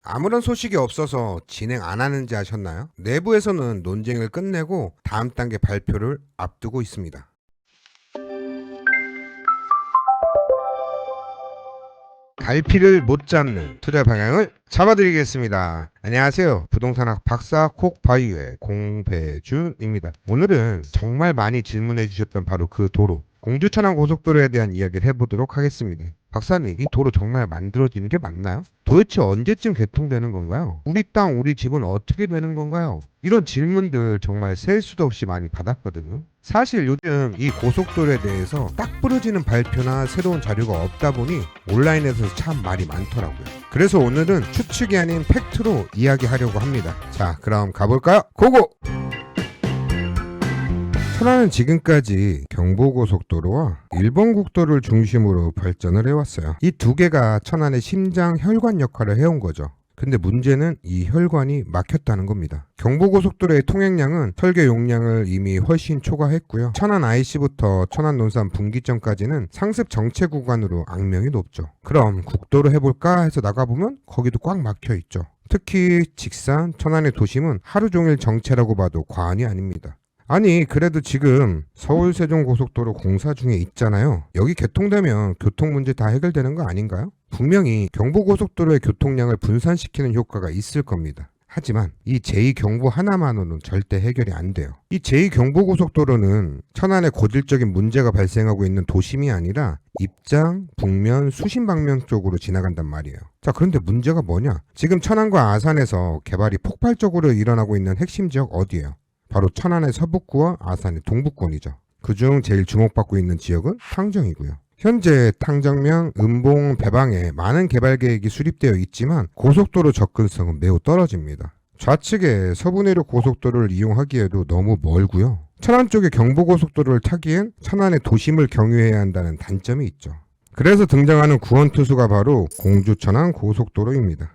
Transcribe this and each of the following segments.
아무런 소식이 없어서 진행 안 하는지 아셨나요? 내부에서는 논쟁을 끝내고 다음 단계 발표를 앞두고 있습니다. 갈피를 못 잡는 투자 방향을 잡아드리겠습니다. 안녕하세요. 부동산학 박사 콕바이오의 공배준입니다. 오늘은 정말 많이 질문해 주셨던 바로 그 도로, 공주 천안 고속도로에 대한 이야기를 해보도록 하겠습니다. 박사님, 이 도로 정말 만들어지는 게 맞나요? 도대체 언제쯤 개통되는 건가요? 우리 땅, 우리 집은 어떻게 되는 건가요? 이런 질문들 정말 셀 수도 없이 많이 받았거든요. 사실 요즘 이 고속도로에 대해서 딱 부러지는 발표나 새로운 자료가 없다 보니 온라인에서 참 말이 많더라고요. 그래서 오늘은 추측이 아닌 팩트로 이야기하려고 합니다. 자, 그럼 가볼까요? 고고! 천안은 지금까지 경부고속도로와 일본국도를 중심으로 발전을 해왔어요. 이 두 개가 천안의 심장 혈관 역할을 해온 거죠. 근데 문제는 이 혈관이 막혔다는 겁니다. 경부고속도로의 통행량은 설계 용량을 이미 훨씬 초과했고요. 천안 IC부터 천안 논산 분기점까지는 상습 정체 구간으로 악명이 높죠. 그럼 국도로 해볼까 해서 나가보면 거기도 꽉 막혀 있죠. 특히 직산, 천안의 도심은 하루 종일 정체라고 봐도 과언이 아닙니다. 아니, 그래도 지금 서울 세종고속도로 공사 중에 있잖아요. 여기 개통되면 교통 문제 다 해결되는 거 아닌가요? 분명히 경부고속도로의 교통량을 분산시키는 효과가 있을 겁니다. 하지만 이 제2경부 하나만으로는 절대 해결이 안 돼요. 이 제2경부고속도로는 천안에 고질적인 문제가 발생하고 있는 도심이 아니라 입장, 북면, 수신 방면 쪽으로 지나간단 말이에요. 자, 그런데 문제가 뭐냐? 지금 천안과 아산에서 개발이 폭발적으로 일어나고 있는 핵심 지역 어디예요? 바로 천안의 서북구와 아산의 동북권이죠. 그중 제일 주목받고 있는 지역은 탕정이고요. 현재 탕정면, 음봉, 배방에 많은 개발 계획이 수립되어 있지만 고속도로 접근성은 매우 떨어집니다. 좌측에 서부내륙 고속도로를 이용하기에도 너무 멀고요. 천안 쪽의 경부고속도로를 타기엔 천안의 도심을 경유해야 한다는 단점이 있죠. 그래서 등장하는 구원투수가 바로 공주천안 고속도로입니다.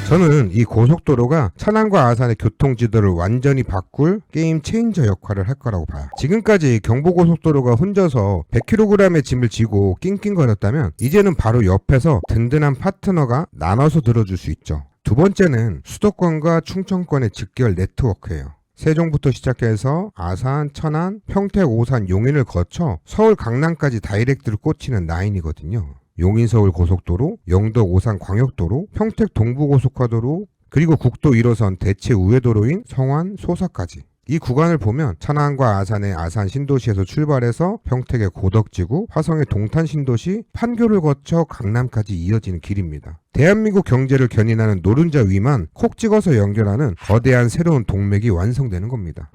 저는 이 고속도로가 천안과 아산의 교통지도를 완전히 바꿀 게임 체인저 역할을 할 거라고 봐요. 지금까지 경부고속도로가 혼자서 100kg의 짐을 지고 낑낑거렸다면 이제는 바로 옆에서 든든한 파트너가 나눠서 들어줄 수 있죠. 두 번째는 수도권과 충청권의 직결 네트워크예요. 세종부터 시작해서 아산, 천안, 평택, 오산, 용인을 거쳐 서울 강남까지 다이렉트로 꽂히는 라인이거든요. 용인서울 고속도로, 영덕 오산 광역도로, 평택 동부고속화도로, 그리고 국도 1호선 대체 우회도로인 성완 소사까지. 이 구간을 보면 천안과 아산의 아산 신도시에서 출발해서 평택의 고덕지구, 화성의 동탄 신도시, 판교를 거쳐 강남까지 이어지는 길입니다. 대한민국 경제를 견인하는 노른자 위만 콕 찍어서 연결하는 거대한 새로운 동맥이 완성되는 겁니다.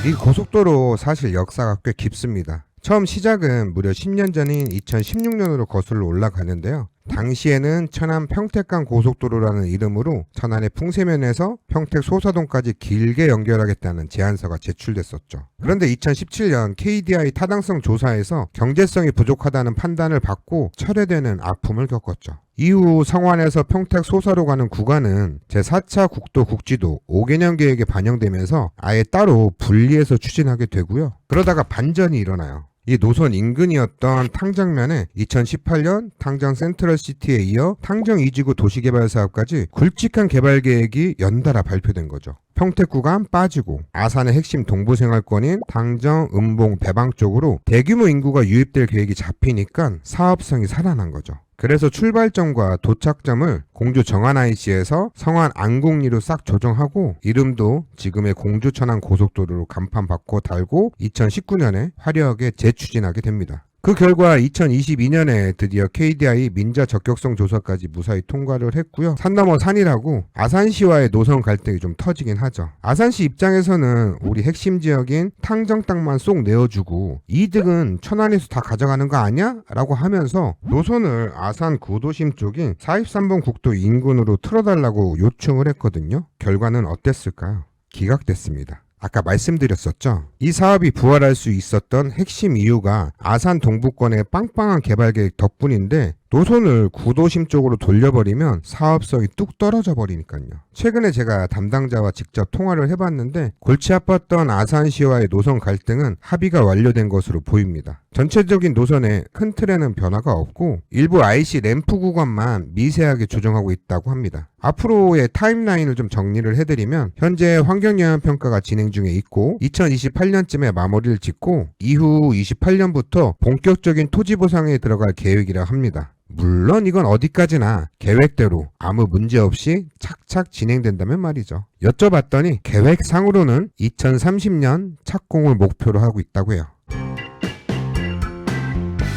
이 고속도로 사실 역사가 꽤 깊습니다. 처음 시작은 무려 10년 전인 2016년으로 거슬러 올라가는데요. 당시에는 천안 평택간 고속도로라는 이름으로 천안의 풍세면에서 평택 소사동까지 길게 연결하겠다는 제안서가 제출됐었죠. 그런데 2017년 KDI 타당성 조사에서 경제성이 부족하다는 판단을 받고 철회되는 아픔을 겪었죠. 이후 성완에서 평택 소사로 가는 구간은 제4차 국도 국지도 5개년 계획에 반영되면서 아예 따로 분리해서 추진하게 되고요. 그러다가 반전이 일어나요. 이 노선 인근이었던 탕정면에 2018년 탕정 센트럴시티에 이어 탕정 이지구 도시개발 사업까지 굵직한 개발 계획이 연달아 발표된 거죠. 평택 구간 빠지고 아산의 핵심 동부생활권인 탕정, 음봉, 배방 쪽으로 대규모 인구가 유입될 계획이 잡히니까 사업성이 살아난 거죠. 그래서 출발점과 도착점을 공주 정안 IC에서 성안 안국리로 싹 조정하고 이름도 지금의 공주 천안 고속도로로 간판 바꿔 달고 2019년에 화려하게 재추진하게 됩니다. 그 결과 2022년에 드디어 KDI 민자 적격성 조사까지 무사히 통과를 했고요. 산 넘어 산이라고 아산시와의 노선 갈등이 좀 터지긴 하죠. 아산시 입장에서는 우리 핵심 지역인 탕정 땅만 쏙 내어주고 이득은 천안에서 다 가져가는 거 아니야? 라고 하면서 노선을 아산 구도심 쪽인 43번 국도 인근으로 틀어달라고 요청을 했거든요. 결과는 어땠을까요? 기각됐습니다. 아까 말씀드렸었죠. 이 사업이 부활할 수 있었던 핵심 이유가 아산 동부권의 빵빵한 개발 계획 덕분인데 노선을 구도심 쪽으로 돌려버리면 사업성이 뚝 떨어져 버리니까요. 최근에 제가 담당자와 직접 통화를 해봤는데 골치 아팠던 아산시와의 노선 갈등은 합의가 완료된 것으로 보입니다. 전체적인 노선에 큰 틀에는 변화가 없고 일부 IC 램프 구간만 미세하게 조정하고 있다고 합니다. 앞으로의 타임라인을 좀 정리를 해드리면 현재 환경영향평가가 진행 중에 있고 2028년쯤에 마무리를 짓고 이후 28년부터 본격적인 토지보상에 들어갈 계획이라 합니다. 물론 이건 어디까지나 계획대로 아무 문제 없이 착착 진행된다면 말이죠. 여쭤봤더니 계획상으로는 2030년 착공을 목표로 하고 있다고 해요.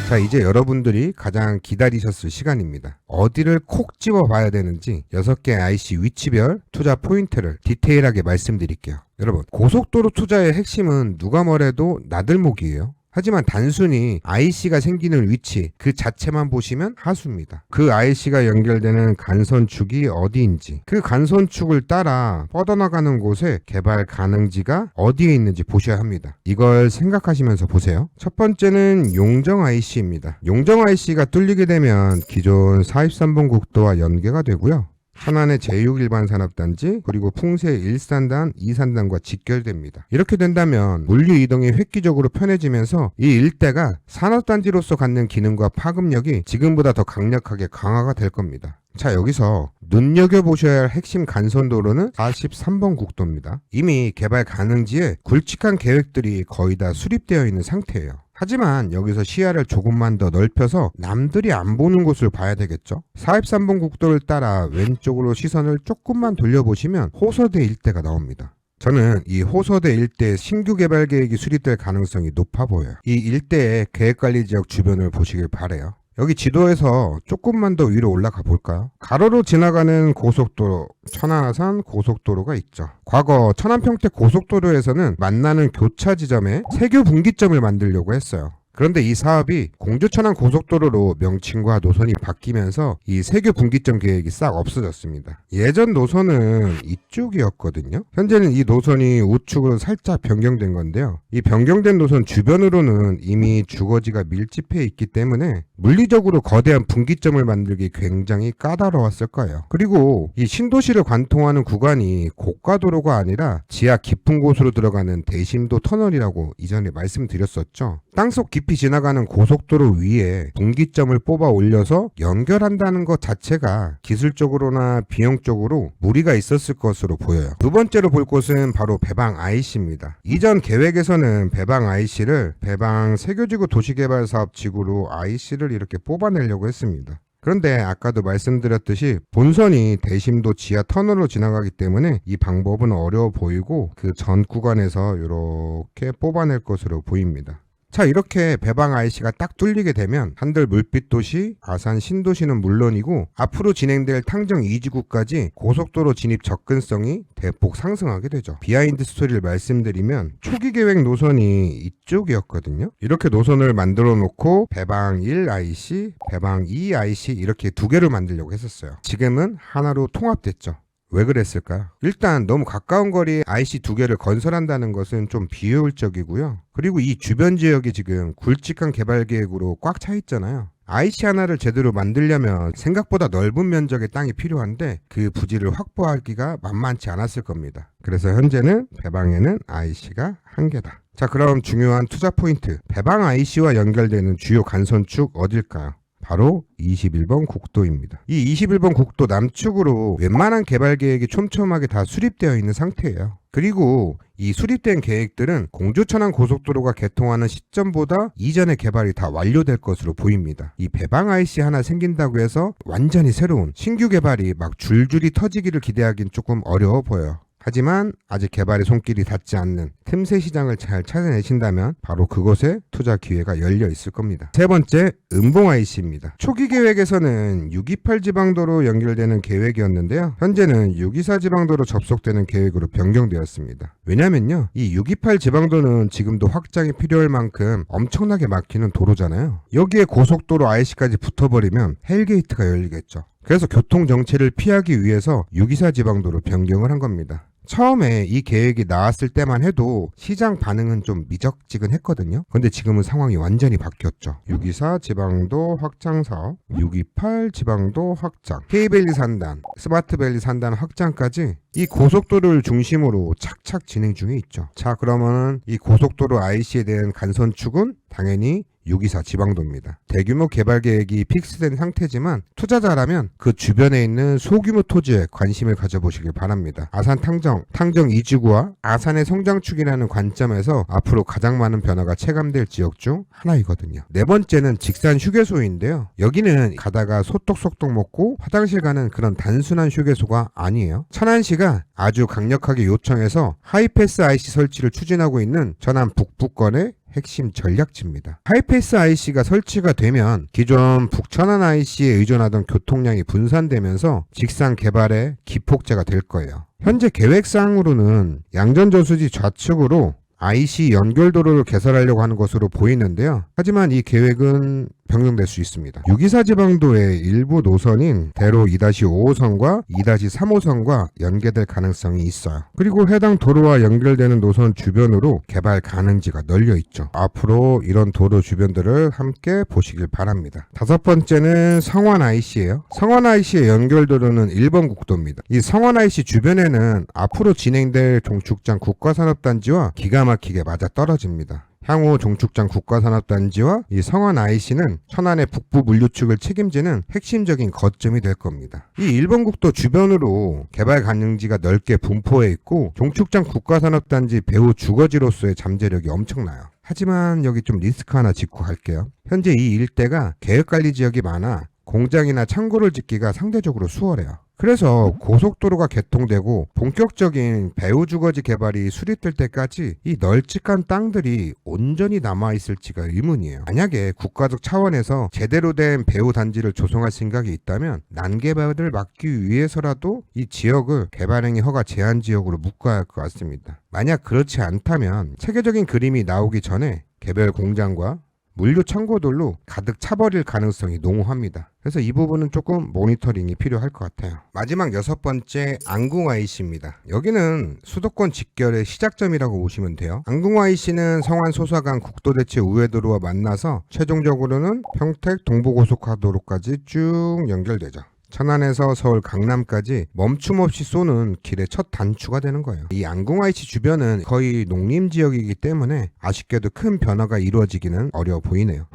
자, 이제 여러분들이 가장 기다리셨을 시간입니다. 어디를 콕 집어 봐야 되는지 6개 IC 위치별 투자 포인트를 디테일하게 말씀드릴게요. 여러분, 고속도로 투자의 핵심은 누가 뭐래도 나들목이에요. 하지만 단순히 IC가 생기는 위치 그 자체만 보시면 하수입니다. 그 IC가 연결되는 간선축이 어디인지, 그 간선축을 따라 뻗어나가는 곳에 개발 가능지가 어디에 있는지 보셔야 합니다. 이걸 생각하시면서 보세요. 첫 번째는 용정 IC입니다. 용정 IC가 뚫리게 되면 기존 43번 국도와 연계가 되고요. 천안의 제6일반 산업단지 그리고 풍세 1산단, 2산단과 직결됩니다. 이렇게 된다면 물류 이동이 획기적으로 편해지면서 이 일대가 산업단지로서 갖는 기능과 파급력이 지금보다 더 강력하게 강화가 될 겁니다. 자, 여기서 눈여겨보셔야 할 핵심 간선도로는 43번 국도입니다. 이미 개발 가능지에 굵직한 계획들이 거의 다 수립되어 있는 상태예요. 하지만 여기서 시야를 조금만 더 넓혀서 남들이 안 보는 곳을 봐야 되겠죠. 43번 국도를 따라 왼쪽으로 시선을 조금만 돌려보시면 호서대 일대가 나옵니다. 저는 이 호서대 일대의 신규 개발 계획이 수립될 가능성이 높아 보여요. 이 일대의 계획관리지역 주변을 보시길 바라요. 여기 지도에서 조금만 더 위로 올라가 볼까요? 가로로 지나가는 고속도로, 천안아산 고속도로가 있죠. 과거 천안평택 고속도로에서는 만나는 교차 지점에 세교 분기점을 만들려고 했어요. 그런데 이 사업이 공주천안 고속도로로 명칭과 노선이 바뀌면서 이 세교 분기점 계획이 싹 없어졌습니다. 예전 노선은 이쪽이었거든요. 현재는 이 노선이 우측으로 살짝 변경된 건데요. 이 변경된 노선 주변으로는 이미 주거지가 밀집해 있기 때문에 물리적으로 거대한 분기점을 만들기 굉장히 까다로웠을 거예요. 그리고 이 신도시를 관통하는 구간이 고가도로가 아니라 지하 깊은 곳으로 들어가는 대심도 터널이라고 이전에 말씀드렸었죠. 땅속 깊이 지나가는 고속도로 위에 분기점을 뽑아 올려서 연결한다는 것 자체가 기술적으로나 비용적으로 무리가 있었을 것으로 보여요. 두 번째로 볼 곳은 바로 배방 IC입니다. 이전 계획에서는 배방 IC를 배방 세교지구 도시개발사업지구로 IC를 이렇게 뽑아내려고 했습니다. 그런데 아까도 말씀드렸듯이 본선이 대심도 지하 터널로 지나가기 때문에 이 방법은 어려워 보이고 그 전 구간에서 이렇게 뽑아낼 것으로 보입니다. 자, 이렇게 배방 IC가 딱 뚫리게 되면 한들 물빛도시, 아산 신도시는 물론이고 앞으로 진행될 탕정 2지구까지 고속도로 진입 접근성이 대폭 상승하게 되죠. 비하인드 스토리를 말씀드리면 초기 계획 노선이 이쪽이었거든요. 이렇게 노선을 만들어 놓고 배방 1 IC, 배방 2 IC 이렇게 두 개를 만들려고 했었어요. 지금은 하나로 통합됐죠. 왜 그랬을까요? 일단 너무 가까운 거리에 IC 두 개를 건설한다는 것은 좀 비효율적이고요. 그리고 이 주변 지역이 지금 굵직한 개발 계획으로 꽉 차 있잖아요. IC 하나를 제대로 만들려면 생각보다 넓은 면적의 땅이 필요한데 그 부지를 확보하기가 만만치 않았을 겁니다. 그래서 현재는 배방에는 IC가 한 개다. 자, 그럼 중요한 투자 포인트. 배방 IC와 연결되는 주요 간선축 어딜까요? 바로 21번 국도입니다. 이 21번 국도 남측으로 웬만한 개발 계획이 촘촘하게 다 수립되어 있는 상태예요. 그리고 이 수립된 계획들은 공주천안 고속도로가 개통하는 시점보다 이전의 개발이 다 완료될 것으로 보입니다. 이 배방 IC 하나 생긴다고 해서 완전히 새로운 신규 개발이 막 줄줄이 터지기를 기대하긴 조금 어려워 보여요. 하지만 아직 개발의 손길이 닿지 않는 틈새 시장을 잘 찾아내신다면 바로 그곳에 투자 기회가 열려 있을 겁니다. 세 번째, 음봉 IC입니다. 초기 계획에서는 628 지방도로 연결되는 계획이었는데요. 현재는 624 지방도로 접속되는 계획으로 변경되었습니다. 왜냐면요, 이 628 지방도는 지금도 확장이 필요할 만큼 엄청나게 막히는 도로잖아요. 여기에 고속도로 IC까지 붙어버리면 헬게이트가 열리겠죠. 그래서 교통 정체를 피하기 위해서 624 지방도로 변경을 한 겁니다. 처음에 이 계획이 나왔을 때만 해도 시장 반응은 좀 미적지근했거든요. 근데 지금은 상황이 완전히 바뀌었죠. 624 지방도 확장 사업, 628 지방도 확장, K밸리 산단, 스마트밸리 산단 확장까지 이 고속도로를 중심으로 착착 진행 중에 있죠. 자, 그러면은 이 고속도로 IC에 대한 간선축은 당연히 624 지방도입니다. 대규모 개발 계획이 픽스된 상태지만 투자자라면 그 주변에 있는 소규모 토지에 관심을 가져보시길 바랍니다. 아산 탕정 2지구와 아산의 성장축이라는 관점에서 앞으로 가장 많은 변화가 체감될 지역 중 하나이거든요. 네 번째는 직산 휴게소인데요. 여기는 가다가 소떡소떡 먹고 화장실 가는 그런 단순한 휴게소가 아니에요. 천안시가 아주 강력하게 요청해서 하이패스 IC 설치를 추진하고 있는 전남 북부권의 핵심 전략지입니다. 하이패스 IC가 설치가 되면 기존 북천안 IC에 의존하던 교통량이 분산되면서 직산 개발의 기폭제가 될 거예요. 현재 계획상으로는 양전저수지 좌측으로 IC 연결도로를 개설하려고 하는 것으로 보이는데요. 하지만 이 계획은 변경될 수 있습니다. 624 지방도의 일부 노선인 대로 2-5호선과 2-3호선과 연계될 가능성이 있어요. 그리고 해당 도로와 연결되는 노선 주변으로 개발 가능지가 널려 있죠. 앞으로 이런 도로 주변들을 함께 보시길 바랍니다. 다섯 번째는 성원 IC예요. 성원 IC의 연결도로는 1번 국도입니다. 이 성원 IC 주변에는 앞으로 진행될 종축장 국가산업단지와 기가 막히게 맞아 떨어집니다. 향후 종축장 국가산업단지와 이 성원 IC는 천안의 북부 물류축을 책임지는 핵심적인 거점이 될 겁니다. 이 1번 국도 주변으로 개발 가능지가 넓게 분포해 있고 종축장 국가산업단지 배후 주거지로서의 잠재력이 엄청나요. 하지만 여기 좀 리스크 하나 짚고 갈게요. 현재 이 일대가 계획관리 지역이 많아 공장이나 창고를 짓기가 상대적으로 수월해요. 그래서 고속도로가 개통되고 본격적인 배후 주거지 개발이 수립될 때까지 이 널찍한 땅들이 온전히 남아있을지가 의문이에요. 만약에 국가적 차원에서 제대로 된 배후 단지를 조성할 생각이 있다면 난개발을 막기 위해서라도 이 지역을 개발행위 허가 제한 지역으로 묶어야 할 것 같습니다. 만약 그렇지 않다면 체계적인 그림이 나오기 전에 개별 공장과 물류 창고들로 가득 차버릴 가능성이 농후합니다. 그래서 이 부분은 조금 모니터링이 필요할 것 같아요. 마지막 여섯 번째 안궁 IC입니다. 여기는 수도권 직결의 시작점이라고 보시면 돼요. 안궁 IC는 성안 소사간 국도대체 우회도로와 만나서 최종적으로는 평택 동부고속화도로까지 쭉 연결되죠. 천안에서 서울 강남까지 멈춤 없이 쏘는 길의 첫 단추가 되는 거예요. 이 안궁 IC 주변은 거의 농림지역이기 때문에 아쉽게도 큰 변화가 이루어지기는 어려워 보이네요.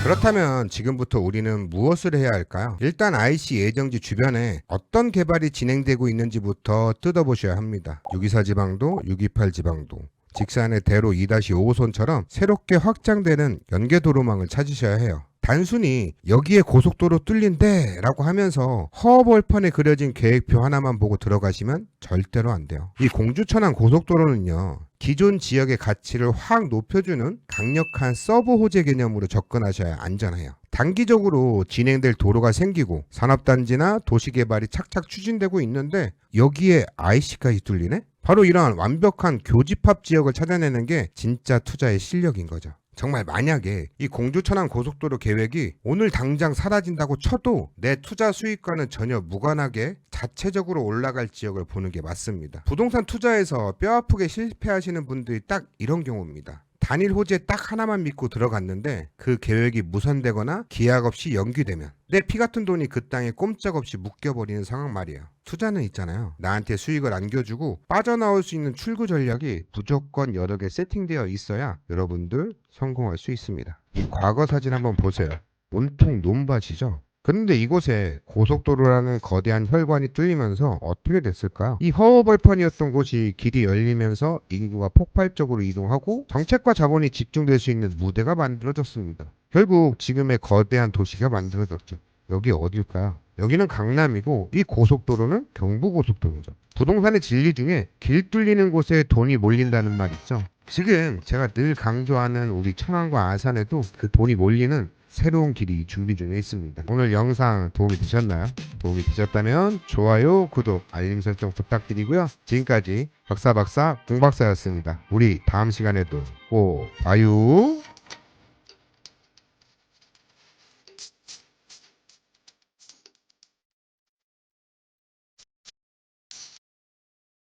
그렇다면 지금부터 우리는 무엇을 해야 할까요? 일단 IC 예정지 주변에 어떤 개발이 진행되고 있는지부터 뜯어보셔야 합니다. 624 지방도, 628 지방도, 직산의 대로 2-5호선처럼 새롭게 확장되는 연계도로망을 찾으셔야 해요. 단순히 여기에 고속도로 뚫린대 라고 하면서 허허벌판에 그려진 계획표 하나만 보고 들어가시면 절대로 안 돼요. 이 공주천안 고속도로는요, 기존 지역의 가치를 확 높여주는 강력한 서브 호재 개념으로 접근하셔야 안전해요. 단기적으로 진행될 도로가 생기고 산업단지나 도시개발이 착착 추진되고 있는데 여기에 IC까지 뚫리네? 바로 이러한 완벽한 교집합 지역을 찾아내는 게 진짜 투자의 실력인 거죠. 정말 만약에 이 공주천안 고속도로 계획이 오늘 당장 사라진다고 쳐도 내 투자 수익과는 전혀 무관하게 자체적으로 올라갈 지역을 보는 게 맞습니다. 부동산 투자에서 뼈아프게 실패하시는 분들이 딱 이런 경우입니다. 단일 호재 딱 하나만 믿고 들어갔는데 그 계획이 무산되거나 기약 없이 연기되면 내 피 같은 돈이 그 땅에 꼼짝없이 묶여버리는 상황 말이에요. 투자는 있잖아요. 나한테 수익을 안겨주고 빠져나올 수 있는 출구 전략이 무조건 여러 개 세팅되어 있어야 여러분들 성공할 수 있습니다. 이 과거 사진 한번 보세요. 온통 논밭이죠. 그런데 이곳에 고속도로라는 거대한 혈관이 뚫리면서 어떻게 됐을까요? 이 허허벌판이었던 곳이 길이 열리면서 인구가 폭발적으로 이동하고 정책과 자본이 집중될 수 있는 무대가 만들어졌습니다. 결국 지금의 거대한 도시가 만들어졌죠. 여기 어딜까요? 여기는 강남이고 이 고속도로는 경부고속도로죠. 부동산의 진리 중에 길 뚫리는 곳에 돈이 몰린다는 말 있죠. 지금 제가 늘 강조하는 우리 천안과 아산에도 그 돈이 몰리는 새로운 길이 준비 중에 있습니다. 오늘 영상 도움이 되셨나요? 도움이 되셨다면 좋아요, 구독, 알림 설정 부탁드리고요. 지금까지 박사 공박사였습니다. 우리 다음 시간에도 꼭 봐요.